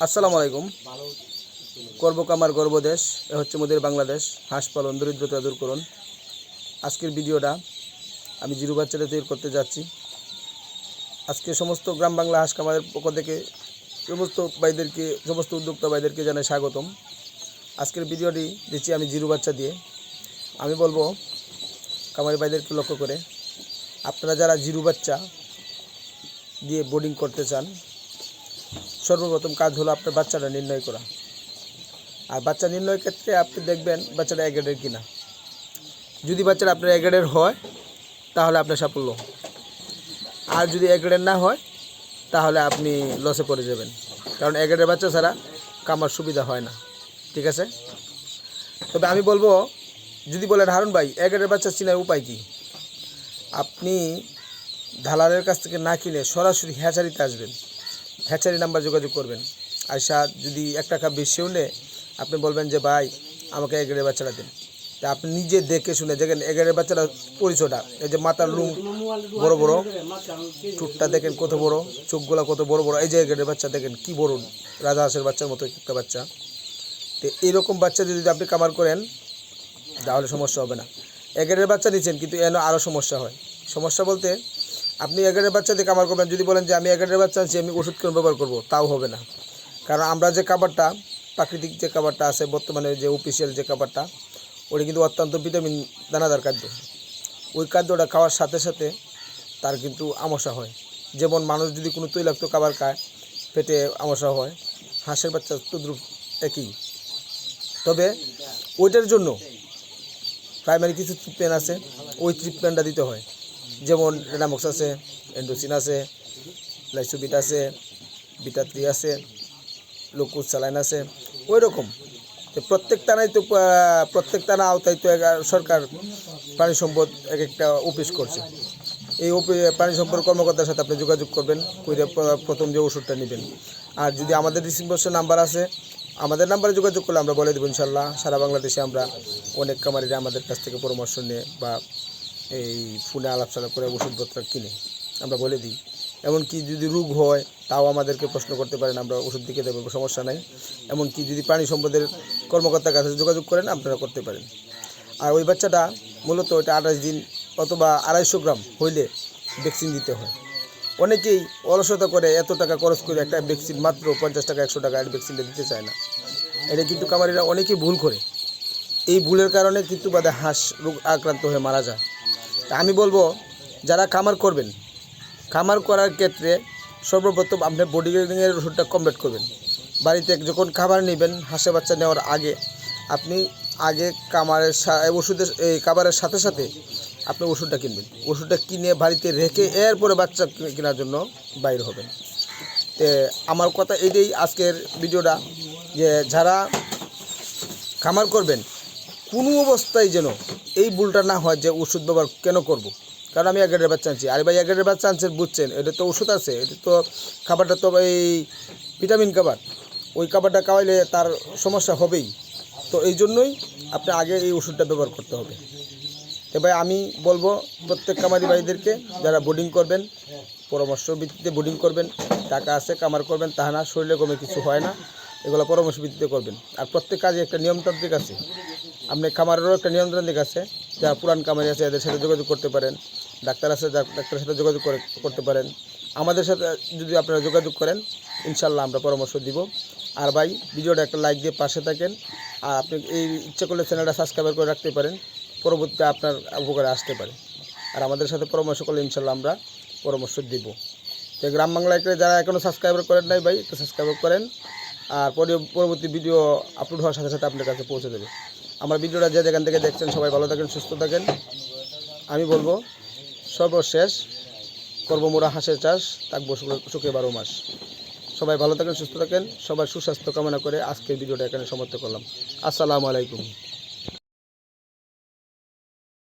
আসসালামু আলাইকুম। করব কামার গর্ব দেশ, এ হচ্ছে মোদের বাংলাদেশ। হাঁস পালন, দরিদ্রতা দূর করুন। আজকের ভিডিওটা আমি জিরো বাচ্চাটা তৈরি করতে যাচ্ছি। আজকে সমস্ত গ্রাম বাংলা হাঁস কামারের পক্ষ থেকে সমস্ত উদ্যোক্তা ভাইদেরকে জানাই স্বাগতম। আজকের ভিডিওটি দিচ্ছি আমি জিরো বাচ্চা দিয়ে। আমি বলবো কামারি ভাইদেরকে লক্ষ্য করে, আপনারা যারা জিরো বাচ্চা দিয়ে বোর্ডিং করতে চান, সর্বপ্রথম কাজ হলো আপনার বাচ্চাটা নির্ণয় করা। আর বাচ্চা নির্ণয়ের ক্ষেত্রে আপনি দেখবেন বাচ্চাটা এক গ্রেডের কিনা। যদি বাচ্চাটা আপনার এক গ্রেডের হয় তাহলে আপনার সাফল্য, আর যদি এক গ্রেডের না হয় তাহলে আপনি লসে পড়ে যাবেন, কারণ এক গ্রেডের বাচ্চা ছাড়া কামার সুবিধা হয় না। ঠিক আছে? তবে আমি বলবো, যদি বলেন হারুন ভাই এক গ্রেডের বাচ্চা চেনার উপায় কী, আপনি দালালের কাছ থেকে না কিনে সরাসরি হ্যাচারিতে আসবেন, হ্যাচারি নাম্বার যোগাযোগ করবেন। আয়সা যদি 1 টাকা বেশিও নেয়, আপনি বলবেন যে ভাই আমাকে এক গ্রেডের বাচ্চাটা দিন। তা আপনি নিজে দেখে শুনে দেখেন এক গ্রেডের বাচ্চাটা পরিচয়টা, এই যে মাথার লুম বড় বড়, ঠোঁটটা দেখেন কত বড়, চোখগুলা কত বড় বড়, এই যে এক গ্রেডের বাচ্চা দেখেন কি বড়, রাজা হাঁসের বাচ্চার মতো একটা বাচ্চা। তো এইরকম বাচ্চা যদি আপনি কামার করেন তাহলে সমস্যা হবে না। এক গ্রেডের বাচ্চা দিচ্ছেন কিন্তু এন আরও সমস্যা হয়। সমস্যা বলতে, আপনি এক গ্রেডের বাচ্চা দিয়ে কামার করবেন, যদি বলেন যে আমি এক গ্রেডের বাচ্চা আনছি আমি ওষুধ কেন ব্যবহার করবো, তাও হবে না। কারণ আমরা যে খাবারটা, প্রাকৃতিক যে খাবারটা আছে বর্তমানে, যে অফিসিয়াল যে খাবারটা, ওটা কিন্তু অত্যন্ত ভিটামিন দানাদার খাদ্য। ওই খাদ্যটা খাওয়ার সাথে সাথে তার কিন্তু আমসা হয়। যেমন মানুষ যদি কোনো তৈলাক্ত খাবার খায় পেটে আমসা হয়, হাঁসের বাচ্চা তদ্রুপ একই। তবে ওইটার জন্য প্রাইমারি কিছু ট্রিটমেন্ট আছে, ওই ট্রিটমেন্টটা দিতে হয়। যেমন রেনামক্স আছে, এন্ডোসিন আছে, লাইসোবিট আছে, বিটা 3 আছে, লোকুস স্যালাইন আছে। ওই রকম প্রত্যেক থানা আওতায় তো সরকার প্রাণী সম্পদ একটা অফিস করছে। এই প্রাণী সম্পদ কর্মকর্তার সাথে আপনি যোগাযোগ করবেন, করে প্রথম যে ওষুধটা নেবেন। আর যদি আমাদের ডিস্ট্রিবিউশন নাম্বার আছে, আমাদের নাম্বারে যোগাযোগ করলে আমরা বলে দেবো ইনশাল্লাহ। সারা বাংলাদেশে আমরা অনেক কামারিরা আমাদের কাছ থেকে পরামর্শ নিয়ে বা এই ফোনে আলাপ করে ওষুধপত্র কিনে আমরা বলে দিই। এমনকি যদি রোগ হয় তাও আমাদেরকে প্রশ্ন করতে পারেন, আমরা ওষুধ দিকে দেবো, সমস্যা নাই। এমনকি যদি প্রাণী সম্পদের কর্মকর্তার কাছে যোগাযোগ করেন আপনারা করতে পারেন। আর ওই বাচ্চাটা মূলত ওইটা 28 দিন অথবা 250 গ্রাম হইলে ভ্যাকসিন দিতে হয়। অনেকেই অলসতা করে এত টাকা খরচ করে একটা ভ্যাকসিন মাত্র 50 টাকা 100 টাকা ভ্যাকসিনটা দিতে চায় না। এটা কিন্তু কামারিরা অনেকেই ভুল করে। এই ভুলের কারণে কিন্তু বাদে হাঁস রোগ আক্রান্ত হয়ে মারা যায়। তা আমি বলবো, যারা খামার করবেন, খামার করার ক্ষেত্রে সর্বপ্রথম আপনি বডি বিল্ডিংয়ের ওষুধটা কমপ্লিট করবেন। বাড়িতে যখন খাবার নেবেন, হাঁসের বাচ্চা নেওয়ার আগে আপনি এই খাবারের সাথে সাথে আপনি ওষুধটা কিনবেন। ওষুধটা কিনে বাড়িতে রেখে এরপরে বাচ্চা কেনার জন্য বাইর হবেন। তো আমার কথা এটাই আজকের ভিডিওটা, যে যারা খামার করবেন কোনো অবস্থায় যেন এই ভুলটা না হয় যে ওষুধ ব্যবহার কেন করব, কারণ আমি এক গ্রেডের বাচ্চা আনছি। আরে ভাই এক গ্রেডের বাচ্চা আনছেন বুঝছেন, এটা তো ওষুধ আছে, এটা তো খাবারটা তো এই ভিটামিন খাবার, ওই খাবারটা খাওয়াইলে তার সমস্যা হবেই। তো এই জন্যই আপনি আগে এই ওষুধটা ব্যবহার করতে হবে। এবার আমি বলবো প্রত্যেক কামারি ভাইদেরকে, যারা বোর্ডিং করবেন পরামর্শ ভিত্তিতে বোর্ডিং করবেন। টাকা আছে কামার করবেন তা না, শরীরে কমে কিছু হয় না, এগুলো পরামর্শ ভিত্তিতে করবেন। আর প্রত্যেক কাজে একটা নিয়মতান্ত্রিক আছে, আপনি খামারেরও একটা নিয়মতান্ত্রিক আছে। যারা পুরান কামারি আছে এদের সাথে যোগাযোগ করতে পারেন, ডাক্তার আছে ডাক্তারের সাথে যোগাযোগ করতে পারেন। আমাদের সাথে যদি আপনারা যোগাযোগ করেন ইনশাল্লাহ আমরা পরামর্শ দিব। আর ভাই ভিডিওটা একটা লাইক দিয়ে পাশে থাকেন। আর আপনি এই ইচ্ছা করলে চ্যানেলটা সাবস্ক্রাইব করে রাখতে পারেন, পরবর্তীতে আপনার উপকারে আসতে পারে। আর আমাদের সাথে পরামর্শ করলে ইনশাল্লাহ আমরা পরামর্শ দিব। তো গ্রাম বাংলায় যারা এখনও সাবস্ক্রাইবার করেন নাই ভাই, একটু সাবস্ক্রাইব করেন। আর পরবর্তী ভিডিও আপলোড হওয়ার সাথে সাথে আপনার কাছে পৌঁছে দেবে। আমার ভিডিওটা যে যেখান থেকে দেখছেন সবাই ভালো থাকেন, সুস্থ থাকেন। আমি বলবো সর্বশেষ করবো মোরা হাঁসের চাষ, থাকবো সুখে 12 মাস। সবাই ভালো থাকেন, সুস্থ থাকেন। সবার সুস্বাস্থ্য কামনা করে আজকের ভিডিওটা এখানে সমাপ্ত করলাম। আসসালামু আলাইকুম।